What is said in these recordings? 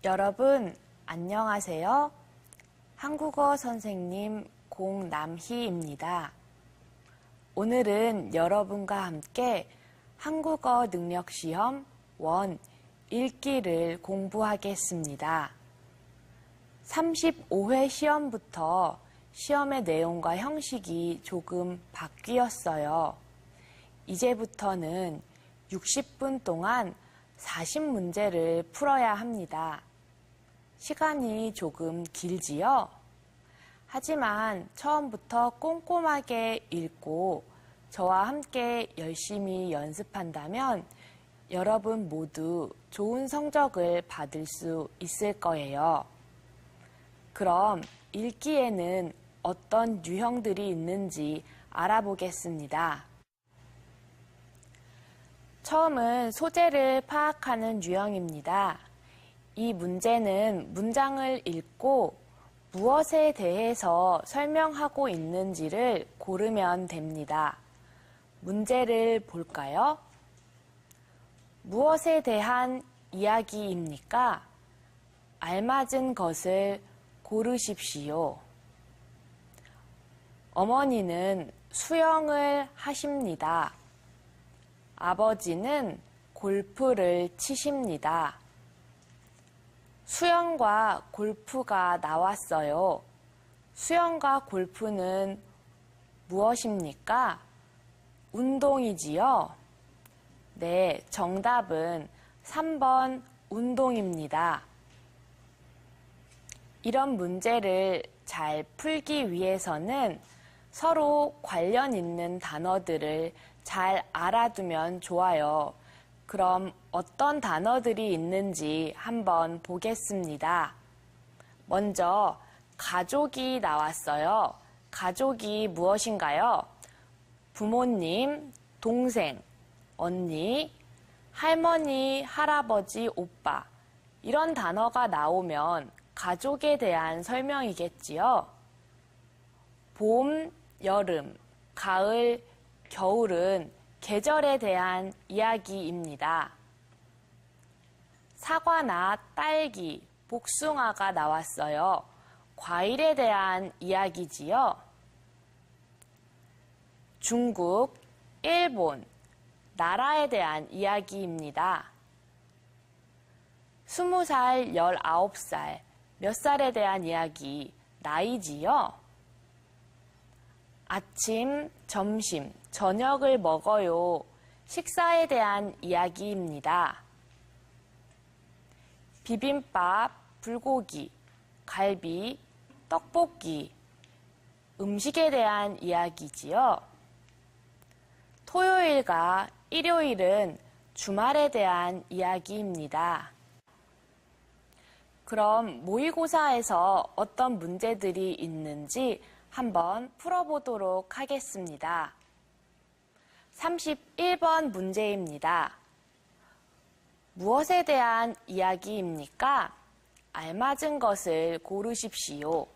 여러분, 안녕하세요. 한국어 선생님 공남희입니다. 오늘은 여러분과 함께 한국어 능력 시험 1 읽기를 공부하겠습니다. 35회 시험부터 시험의 내용과 형식이 조금 바뀌었어요. 이제부터는 60분 동안 40문제를 풀어야 합니다. 시간이 조금 길지요? 하지만 처음부터 꼼꼼하게 읽고 저와 함께 열심히 연습한다면 여러분 모두 좋은 성적을 받을 수 있을 거예요. 그럼 읽기에는 어떤 유형들이 있는지 알아보겠습니다. 처음은 소재를 파악하는 유형입니다. 이 문제는 문장을 읽고 무엇에 대해서 설명하고 있는지를 고르면 됩니다. 문제를 볼까요? 무엇에 대한 이야기입니까? 알맞은 것을 고르십시오. 어머니는 수영을 하십니다. 아버지는 골프를 치십니다. 수영과 골프가 나왔어요. 수영과 골프는 무엇입니까? 운동이지요? 네, 정답은 3번 운동입니다. 이런 문제를 잘 풀기 위해서는 서로 관련 있는 단어들을 잘 알아두면 좋아요. 그럼 어떤 단어들이 있는지 한번 보겠습니다. 먼저 가족이 나왔어요. 가족이 무엇인가요? 부모님, 동생, 언니, 할머니, 할아버지, 오빠 이런 단어가 나오면 가족에 대한 설명이겠지요. 봄, 여름, 가을, 겨울은 계절에 대한 이야기입니다. 사과나 딸기, 복숭아가 나왔어요. 과일에 대한 이야기지요. 중국, 일본, 나라에 대한 이야기입니다. 20살, 19살, 몇 살에 대한 이야기, 나이지요. 아침, 점심, 저녁을 먹어요. 식사에 대한 이야기입니다. 비빔밥, 불고기, 갈비, 떡볶이, 음식에 대한 이야기지요. 토요일과 일요일은 주말에 대한 이야기입니다. 그럼 모의고사에서 어떤 문제들이 있는지 한번 풀어보도록 하겠습니다. 31번 문제입니다. 무엇에 대한 이야기입니까? 알맞은 것을 고르십시오.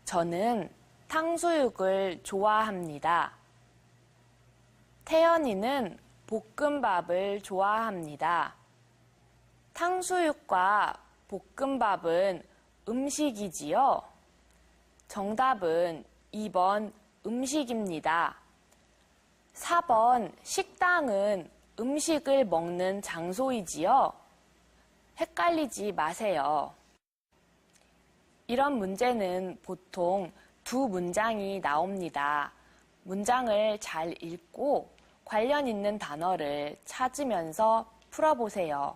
저는 탕수육을 좋아합니다. 태연이는 볶음밥을 좋아합니다. 탕수육과 볶음밥은 음식이지요? 정답은 2번 음식입니다. 4번 식당은 음식을 먹는 장소이지요? 헷갈리지 마세요. 이런 문제는 보통 두 문장이 나옵니다. 문장을 잘 읽고 관련 있는 단어를 찾으면서 풀어보세요.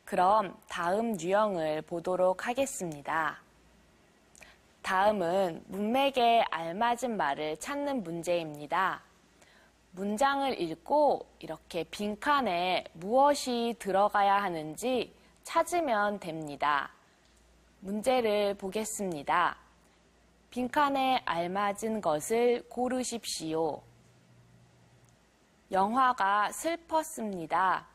그럼 다음 유형을 보도록 하겠습니다. 다음은 문맥에 알맞은 말을 찾는 문제입니다. 문장을 읽고 이렇게 빈칸에 무엇이 들어가야 하는지 찾으면 됩니다. 문제를 보겠습니다. 빈칸에 알맞은 것을 고르십시오. 영화가 슬펐습니다.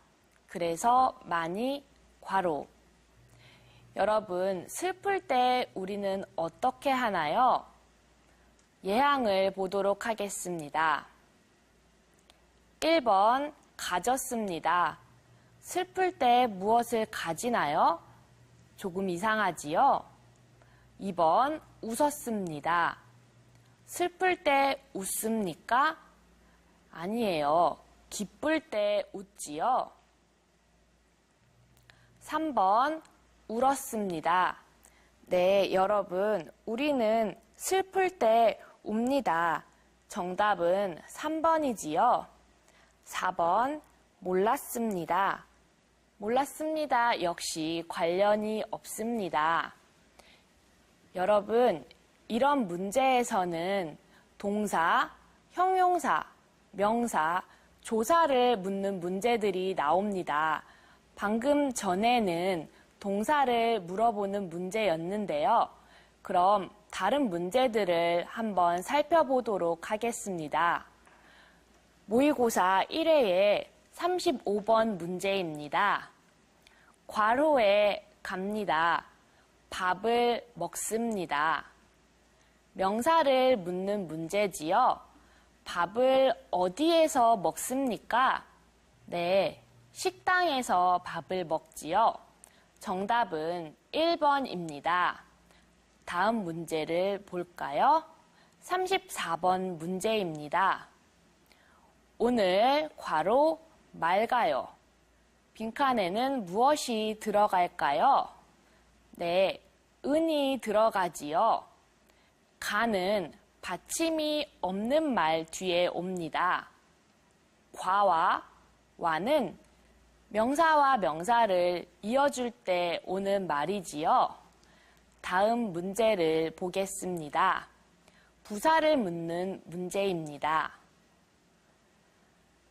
그래서 많이 괄호. 여러분, 슬플 때 우리는 어떻게 하나요? 예항을 보도록 하겠습니다. 1번 가졌습니다. 슬플 때 무엇을 가지나요? 조금 이상하지요? 2번, 웃었습니다. 슬플 때 웃습니까? 아니에요. 기쁠 때 웃지요. 3번, 울었습니다. 네, 여러분, 우리는 슬플 때 웁니다. 정답은 3번이지요. 4번, 몰랐습니다. 몰랐습니다. 역시 관련이 없습니다. 여러분, 이런 문제에서는 동사, 형용사, 명사, 조사를 묻는 문제들이 나옵니다. 방금 전에는 동사를 물어보는 문제였는데요. 그럼 다른 문제들을 한번 살펴보도록 하겠습니다. 모의고사 1회의 35번 문제입니다. 괄호에 갑니다. 밥을 먹습니다. 명사를 묻는 문제지요. 밥을 어디에서 먹습니까? 네, 식당에서 밥을 먹지요. 정답은 1번입니다. 다음 문제를 볼까요? 34번 문제입니다. 오늘 괄호 맑아요. 빈칸에는 무엇이 들어갈까요? 네, 은이 들어가지요. 가는 받침이 없는 말 뒤에 옵니다. 과와 와는 명사와 명사를 이어줄 때 오는 말이지요. 다음 문제를 보겠습니다. 부사를 묻는 문제입니다.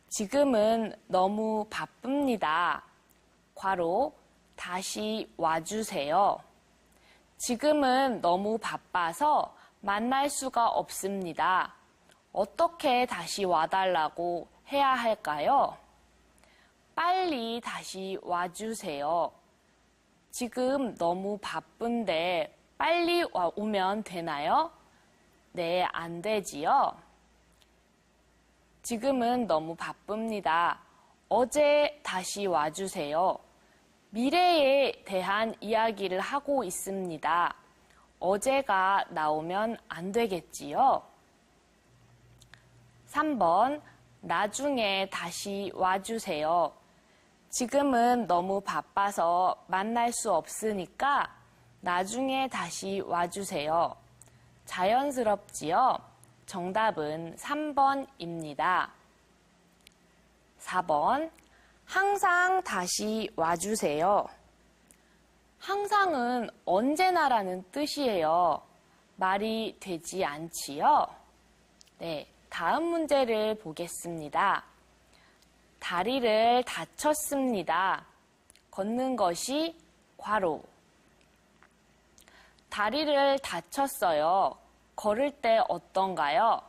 지금은 너무 바쁩니다. 괄호 다시 와주세요. 지금은 너무 바빠서 만날 수가 없습니다. 어떻게 다시 와달라고 해야 할까요? 빨리 다시 와주세요. 지금 너무 바쁜데 빨리 오면 되나요? 네, 안 되지요. 지금은 너무 바쁩니다. 어제 다시 와주세요. 미래에 대한 이야기를 하고 있습니다. 어제가 나오면 안 되겠지요? 3번, 나중에 다시 와주세요. 지금은 너무 바빠서 만날 수 없으니까 나중에 다시 와주세요. 자연스럽지요? 정답은 3번입니다. 4번, 항상 다시 와주세요. 항상은 언제나라는 뜻이에요. 말이 되지 않지요? 네, 다음 문제를 보겠습니다. 다리를 다쳤습니다. 걷는 것이 괄호. 다리를 다쳤어요. 걸을 때 어떤가요?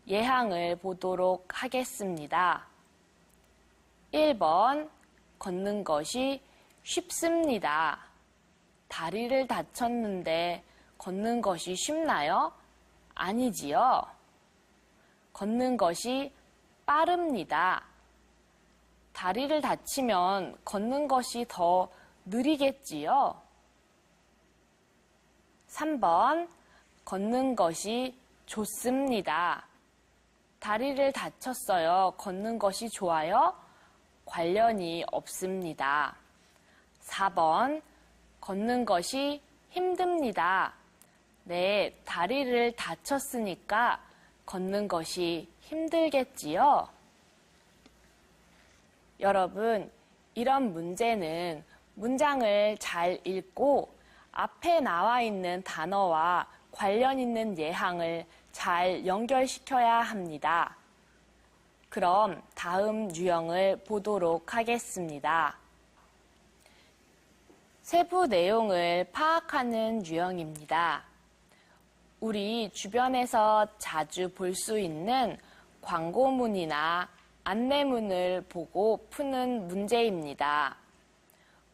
예항을 보도록 하겠습니다. 1번, 걷는 것이 쉽습니다. 다리를 다쳤는데 걷는 것이 쉽나요? 아니지요. 걷는 것이 빠릅니다. 다리를 다치면 걷는 것이 더 느리겠지요. 3번, 걷는 것이 좋습니다. 다리를 다쳤어요. 걷는 것이 좋아요? 관련이 없습니다. 4번, 걷는 것이 힘듭니다. 네, 다리를 다쳤으니까 걷는 것이 힘들겠지요? 여러분, 이런 문제는 문장을 잘 읽고 앞에 나와 있는 단어와 관련 있는 예항을 잘 연결시켜야 합니다. 그럼 다음 유형을 보도록 하겠습니다. 세부 내용을 파악하는 유형입니다. 우리 주변에서 자주 볼 수 있는 광고문이나 안내문을 보고 푸는 문제입니다.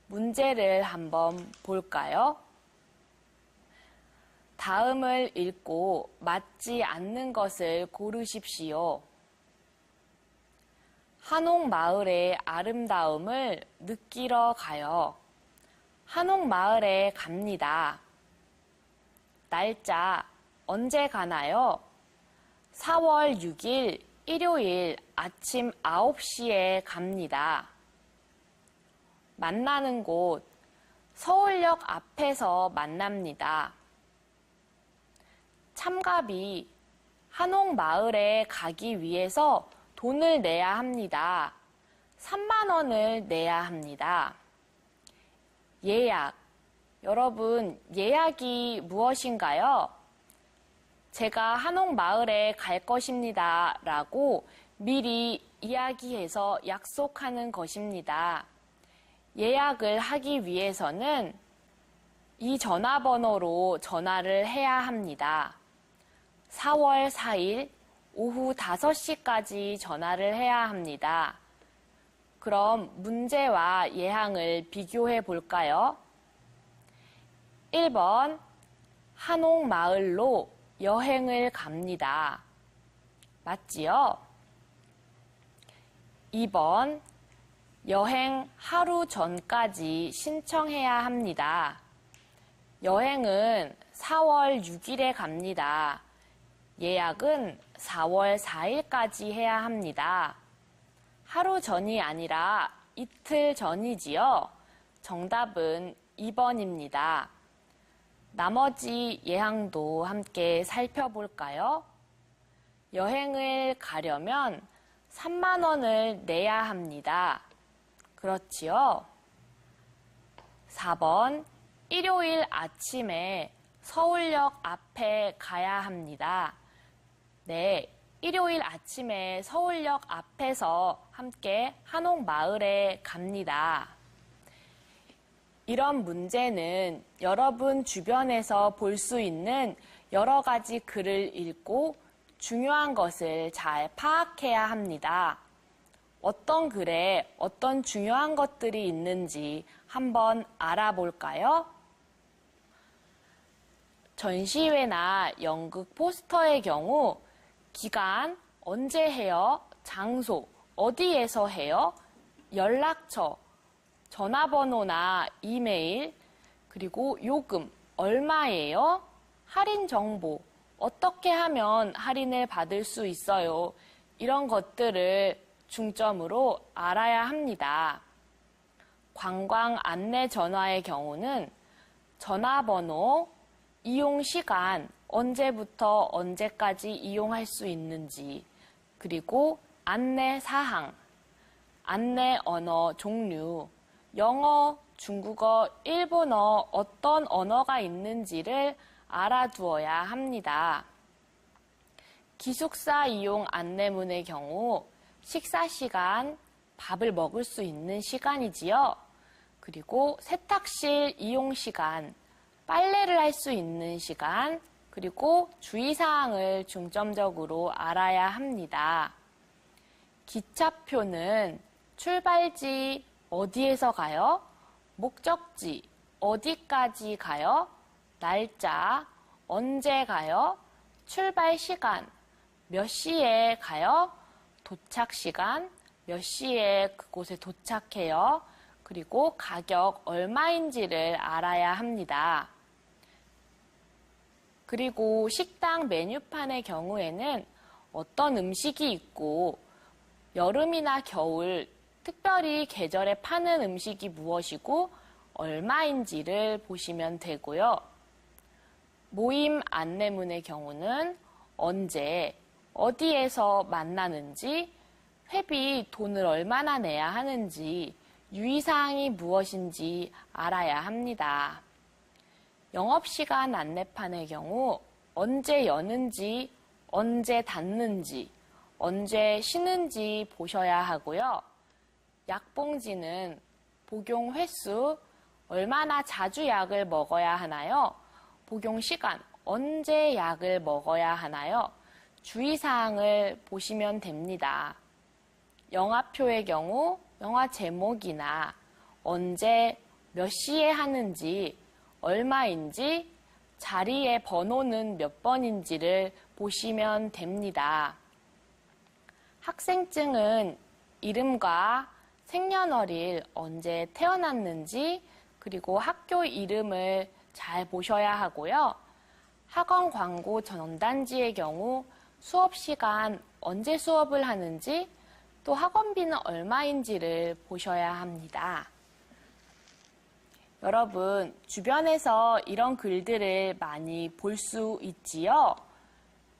문제를 한번 볼까요? 다음을 읽고 맞지 않는 것을 고르십시오. 한옥마을의 아름다움을 느끼러 가요. 한옥마을에 갑니다. 날짜 언제 가나요? 4월 6일 일요일 아침 9시에 갑니다. 만나는 곳 서울역 앞에서 만납니다. 참가비 한옥마을에 가기 위해서 돈을 내야 합니다. 3만 원을 내야 합니다. 예약 여러분, 예약이 무엇인가요? 제가 한옥마을에 갈 것입니다. 라고 미리 이야기해서 약속하는 것입니다. 예약을 하기 위해서는 이 전화번호로 전화를 해야 합니다. 4월 4일 오후 5시까지 전화를 해야 합니다. 그럼 문제와 예항을 비교해 볼까요? 1번, 한옥마을로 여행을 갑니다. 맞지요? 2번, 여행 하루 전까지 신청해야 합니다. 여행은 4월 6일에 갑니다. 예약은 4월 4일까지 해야 합니다. 하루 전이 아니라 이틀 전이지요? 정답은 2번입니다. 나머지 예항도 함께 살펴볼까요? 여행을 가려면 3만 원을 내야 합니다. 그렇지요? 4번, 일요일 아침에 서울역 앞에 가야 합니다. 네, 일요일 아침에 서울역 앞에서 함께 한옥마을에 갑니다. 이런 문제는 여러분 주변에서 볼 수 있는 여러 가지 글을 읽고 중요한 것을 잘 파악해야 합니다. 어떤 글에 어떤 중요한 것들이 있는지 한번 알아볼까요? 전시회나 연극 포스터의 경우 기간, 언제 해요? 장소, 어디에서 해요? 연락처, 전화번호나 이메일, 그리고 요금, 얼마예요? 할인 정보, 어떻게 하면 할인을 받을 수 있어요? 이런 것들을 중점으로 알아야 합니다. 관광 안내 전화의 경우는 전화번호, 이용 시간, 언제부터 언제까지 이용할 수 있는지, 그리고 안내 사항, 안내 언어 종류, 영어, 중국어, 일본어 어떤 언어가 있는지를 알아두어야 합니다. 기숙사 이용 안내문의 경우 식사 시간, 밥을 먹을 수 있는 시간이지요. 그리고 세탁실 이용 시간, 빨래를 할 수 있는 시간, 그리고 주의사항을 중점적으로 알아야 합니다. 기차표는 출발지 어디에서 가요? 목적지 어디까지 가요? 날짜 언제 가요? 출발 시간 몇 시에 가요? 도착 시간 몇 시에 그곳에 도착해요? 그리고 가격 얼마인지를 알아야 합니다. 그리고 식당 메뉴판의 경우에는 어떤 음식이 있고 여름이나 겨울, 특별히 계절에 파는 음식이 무엇이고 얼마인지를 보시면 되고요. 모임 안내문의 경우는 언제, 어디에서 만나는지, 회비 돈을 얼마나 내야 하는지, 유의사항이 무엇인지 알아야 합니다. 영업시간 안내판의 경우 언제 여는지, 언제 닫는지, 언제 쉬는지 보셔야 하고요. 약봉지는 복용 횟수, 얼마나 자주 약을 먹어야 하나요? 복용 시간, 언제 약을 먹어야 하나요? 주의사항을 보시면 됩니다. 영화표의 경우 영화 제목이나 언제 몇 시에 하는지, 얼마인지, 자리의 번호는 몇 번인지를 보시면 됩니다. 학생증은 이름과 생년월일, 언제 태어났는지, 그리고 학교 이름을 잘 보셔야 하고요. 학원 광고 전단지의 경우 수업 시간, 언제 수업을 하는지, 또 학원비는 얼마인지를 보셔야 합니다. 여러분, 주변에서 이런 글들을 많이 볼 수 있지요?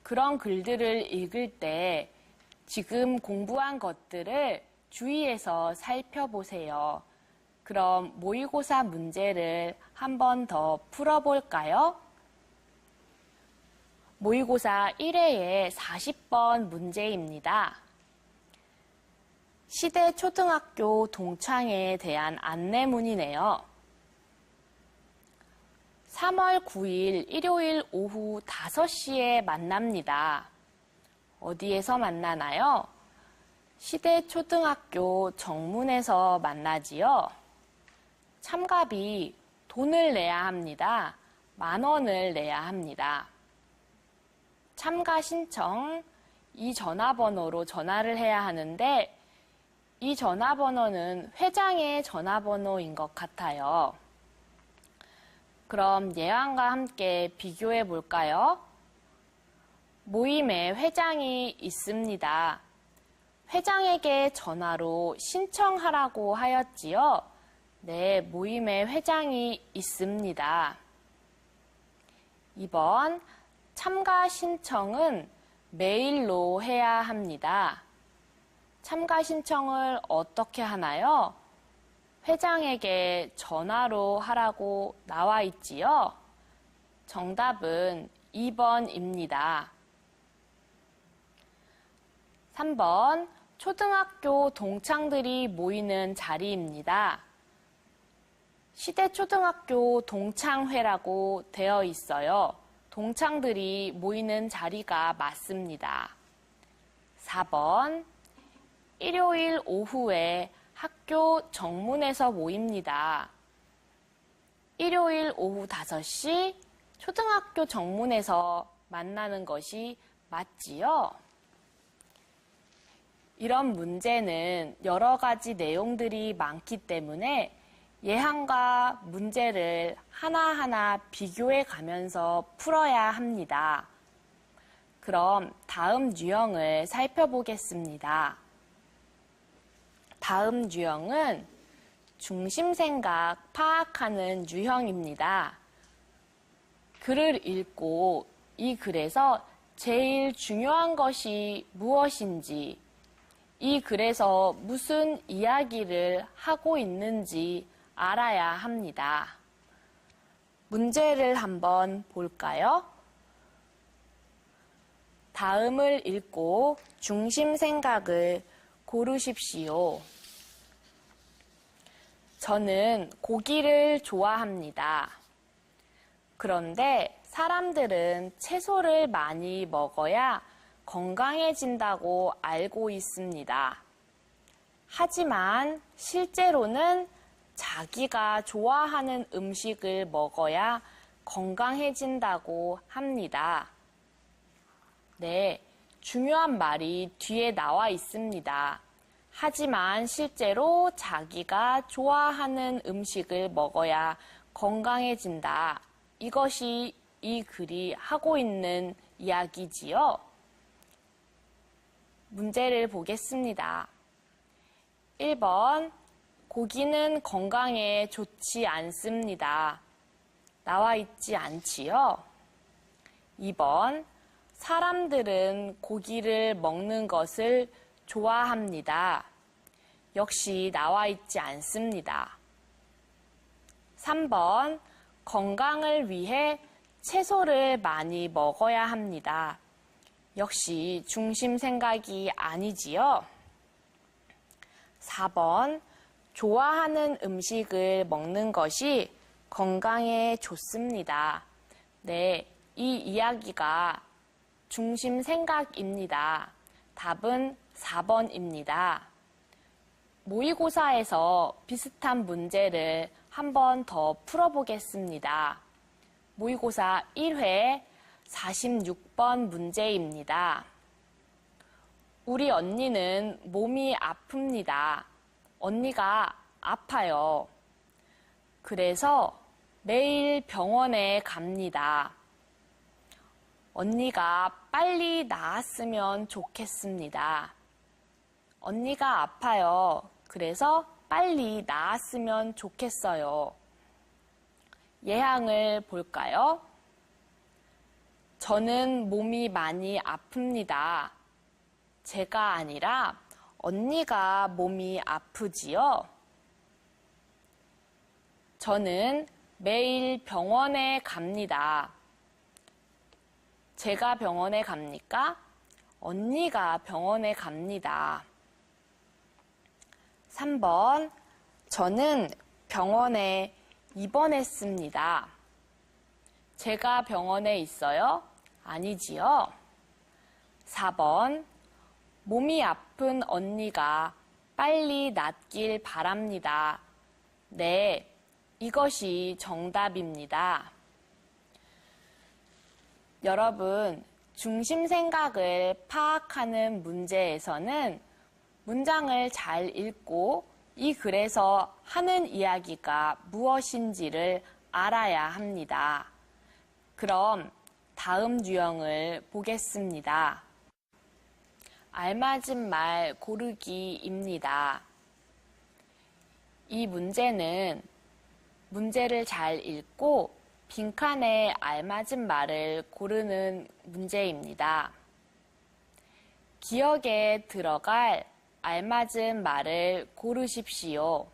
그런 글들을 읽을 때 지금 공부한 것들을 주의해서 살펴보세요. 그럼 모의고사 문제를 한 번 더 풀어볼까요? 모의고사 1회의 40번 문제입니다. 시대 초등학교 동창회에 대한 안내문이네요. 3월 9일 일요일 오후 5시에 만납니다. 어디에서 만나나요? 시대 초등학교 정문에서 만나지요. 참가비 돈을 내야 합니다. 10,000원을 내야 합니다. 참가 신청, 이 전화번호로 전화를 해야 하는데 이 전화번호는 회장의 전화번호인 것 같아요. 그럼 예왕과 함께 비교해 볼까요? 모임에 회장이 있습니다. 회장에게 전화로 신청하라고 하였지요? 네, 모임에 회장이 있습니다. 2번, 참가 신청은 메일로 해야 합니다. 참가 신청을 어떻게 하나요? 회장에게 전화로 하라고 나와 있지요? 정답은 2번입니다. 3번, 초등학교 동창들이 모이는 자리입니다. 시대초등학교 동창회라고 되어 있어요. 동창들이 모이는 자리가 맞습니다. 4번, 일요일 오후에 학교 정문에서 모입니다. 일요일 오후 5시 초등학교 정문에서 만나는 것이 맞지요? 이런 문제는 여러 가지 내용들이 많기 때문에 예항과 문제를 하나하나 비교해 가면서 풀어야 합니다. 그럼 다음 유형을 살펴보겠습니다. 다음 유형은 중심생각 파악하는 유형입니다. 글을 읽고 이 글에서 제일 중요한 것이 무엇인지, 이 글에서 무슨 이야기를 하고 있는지 알아야 합니다. 문제를 한번 볼까요? 다음을 읽고 중심 생각을 고르십시오. 저는 고기를 좋아합니다. 그런데 사람들은 채소를 많이 먹어야 건강해진다고 알고 있습니다. 하지만 실제로는 자기가 좋아하는 음식을 먹어야 건강해진다고 합니다. 네, 중요한 말이 뒤에 나와 있습니다. 하지만 실제로 자기가 좋아하는 음식을 먹어야 건강해진다. 이것이 이 글이 하고 있는 이야기지요. 문제를 보겠습니다. 1번, 고기는 건강에 좋지 않습니다. 나와 있지 않지요? 2번, 사람들은 고기를 먹는 것을 좋아합니다. 역시 나와 있지 않습니다. 3번, 건강을 위해 채소를 많이 먹어야 합니다. 역시 중심 생각이 아니지요? 4번, 좋아하는 음식을 먹는 것이 건강에 좋습니다. 네, 이 이야기가 중심 생각입니다. 답은 4번입니다. 모의고사에서 비슷한 문제를 한 번 더 풀어보겠습니다. 모의고사 1회 46번 문제입니다. 우리 언니는 몸이 아픕니다. 언니가 아파요. 그래서 매일 병원에 갑니다. 언니가 빨리 나았으면 좋겠습니다. 언니가 아파요. 그래서 빨리 나았으면 좋겠어요. 예항을 볼까요? 저는 몸이 많이 아픕니다. 제가 아니라 언니가 몸이 아프지요. 저는 매일 병원에 갑니다. 제가 병원에 갑니까? 언니가 병원에 갑니다. 3번, 저는 병원에 입원했습니다. 제가 병원에 있어요? 아니지요. 4번, 몸이 아픈 언니가 빨리 낫길 바랍니다. 네, 이것이 정답입니다. 여러분, 중심 생각을 파악하는 문제에서는 문장을 잘 읽고 이 글에서 하는 이야기가 무엇인지를 알아야 합니다. 그럼 다음 유형을 보겠습니다. 알맞은 말 고르기입니다. 이 문제는 문제를 잘 읽고 빈칸에 알맞은 말을 고르는 문제입니다. 기억에 들어갈 알맞은 말을 고르십시오.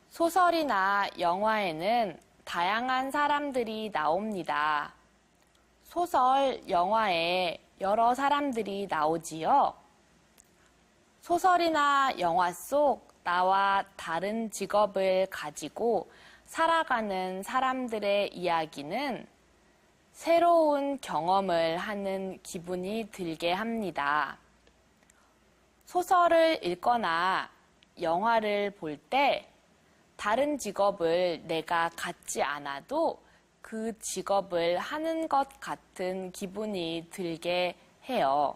소설이나 영화에는 다양한 사람들이 나옵니다. 소설, 영화에 여러 사람들이 나오지요. 소설이나 영화 속 나와 다른 직업을 가지고 살아가는 사람들의 이야기는 새로운 경험을 하는 기분이 들게 합니다. 소설을 읽거나 영화를 볼 때 다른 직업을 내가 갖지 않아도 그 직업을 하는 것 같은 기분이 들게 해요.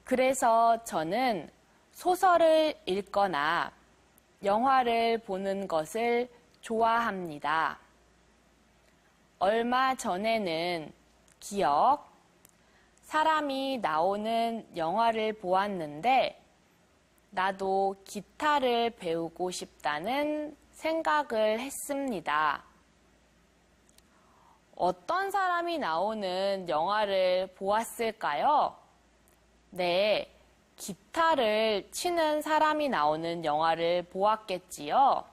그래서 저는 소설을 읽거나 영화를 보는 것을 좋아합니다. 얼마 전에는 기억, 사람이 나오는 영화를 보았는데 나도 기타를 배우고 싶다는 생각을 했습니다. 어떤 사람이 나오는 영화를 보았을까요? 네, 기타를 치는 사람이 나오는 영화를 보았겠지요.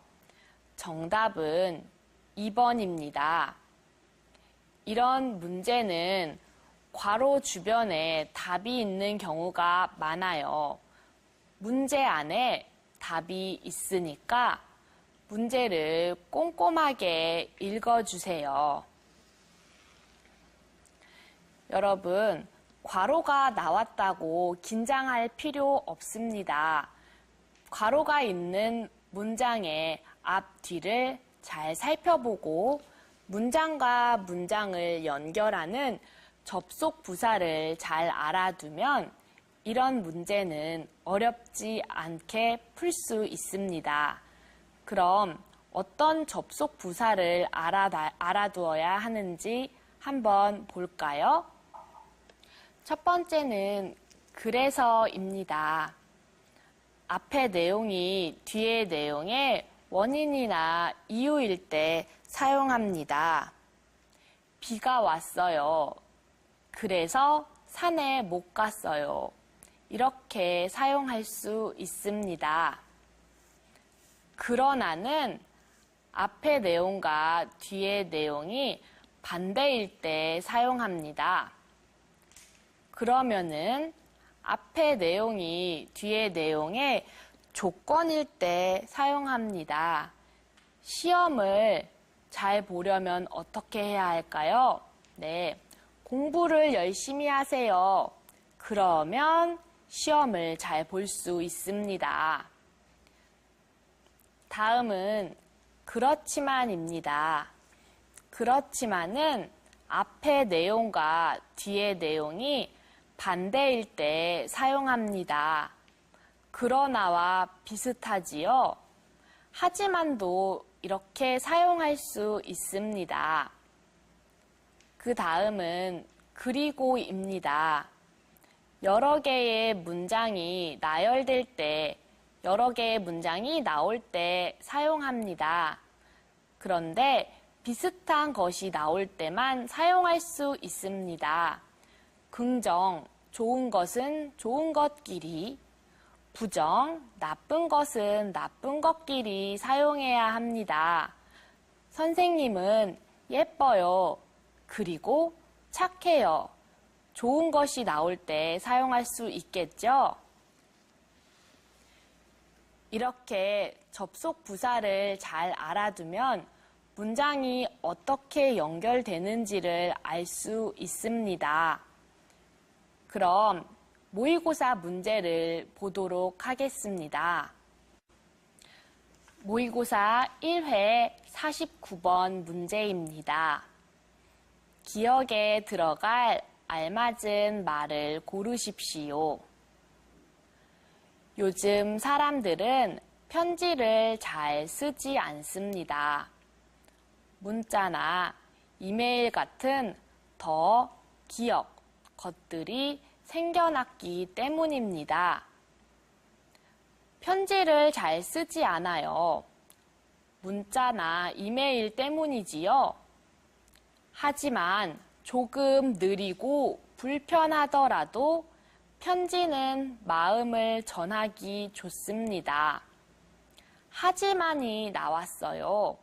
정답은 2번입니다. 이런 문제는 괄호 주변에 답이 있는 경우가 많아요. 문제 안에 답이 있으니까 문제를 꼼꼼하게 읽어주세요. 여러분, 괄호가 나왔다고 긴장할 필요 없습니다. 괄호가 있는 문장의 앞, 뒤를 잘 살펴보고 문장과 문장을 연결하는 접속 부사를 잘 알아두면 이런 문제는 어렵지 않게 풀 수 있습니다. 그럼 어떤 접속 부사를 알아두어야 하는지 한번 볼까요? 첫 번째는 그래서입니다. 앞의 내용이 뒤의 내용의 원인이나 이유일 때 사용합니다. 비가 왔어요. 그래서 산에 못 갔어요. 이렇게 사용할 수 있습니다. 그러나는 앞의 내용과 뒤의 내용이 반대일 때 사용합니다. 그러면은 앞의 내용이 뒤의 내용의 조건일 때 사용합니다. 시험을 잘 보려면 어떻게 해야 할까요? 네, 공부를 열심히 하세요. 그러면 시험을 잘 볼 수 있습니다. 다음은 그렇지만입니다. 그렇지만은 앞의 내용과 뒤의 내용이 반대일 때 사용합니다. 그러나와 비슷하지요? 하지만도 이렇게 사용할 수 있습니다. 그 다음은 그리고입니다. 여러 개의 문장이 나열될 때, 여러 개의 문장이 나올 때 사용합니다. 그런데 비슷한 것이 나올 때만 사용할 수 있습니다. 긍정, 좋은 것은 좋은 것끼리, 부정, 나쁜 것은 나쁜 것끼리 사용해야 합니다. 선생님은 예뻐요. 그리고 착해요. 좋은 것이 나올 때 사용할 수 있겠죠? 이렇게 접속 부사를 잘 알아두면 문장이 어떻게 연결되는지를 알 수 있습니다. 그럼 모의고사 문제를 보도록 하겠습니다. 모의고사 1회 49번 문제입니다. 기억에 들어갈 알맞은 말을 고르십시오. 요즘 사람들은 편지를 잘 쓰지 않습니다. 문자나 이메일 같은 더 기억 것들이 생겨났기 때문입니다. 편지를 잘 쓰지 않아요. 문자나 이메일 때문이지요. 하지만 조금 느리고 불편하더라도 편지는 마음을 전하기 좋습니다. 하지만이 나왔어요.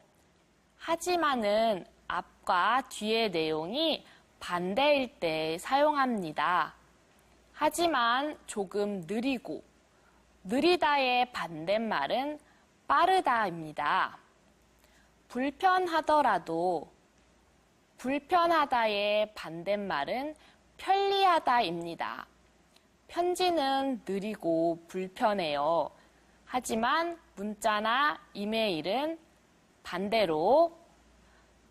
하지만은 앞과 뒤의 내용이 반대일 때 사용합니다. 하지만 조금 느리고, 느리다의 반대말은 빠르다입니다. 불편하더라도, 불편하다의 반대말은 편리하다입니다. 편지는 느리고 불편해요. 하지만 문자나 이메일은 반대로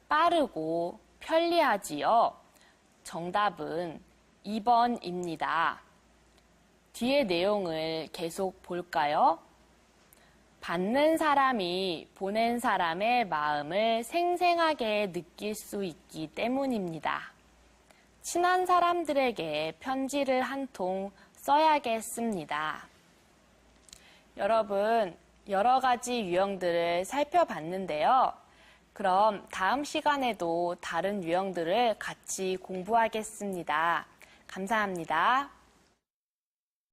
빠르고 편리하지요. 정답은 2번입니다. 뒤의 내용을 계속 볼까요? 받는 사람이 보낸 사람의 마음을 생생하게 느낄 수 있기 때문입니다. 친한 사람들에게 편지를 한 통 써야겠습니다. 여러분, 여러 가지 유형들을 살펴봤는데요. 그럼 다음 시간에도 다른 유형들을 같이 공부하겠습니다. 감사합니다.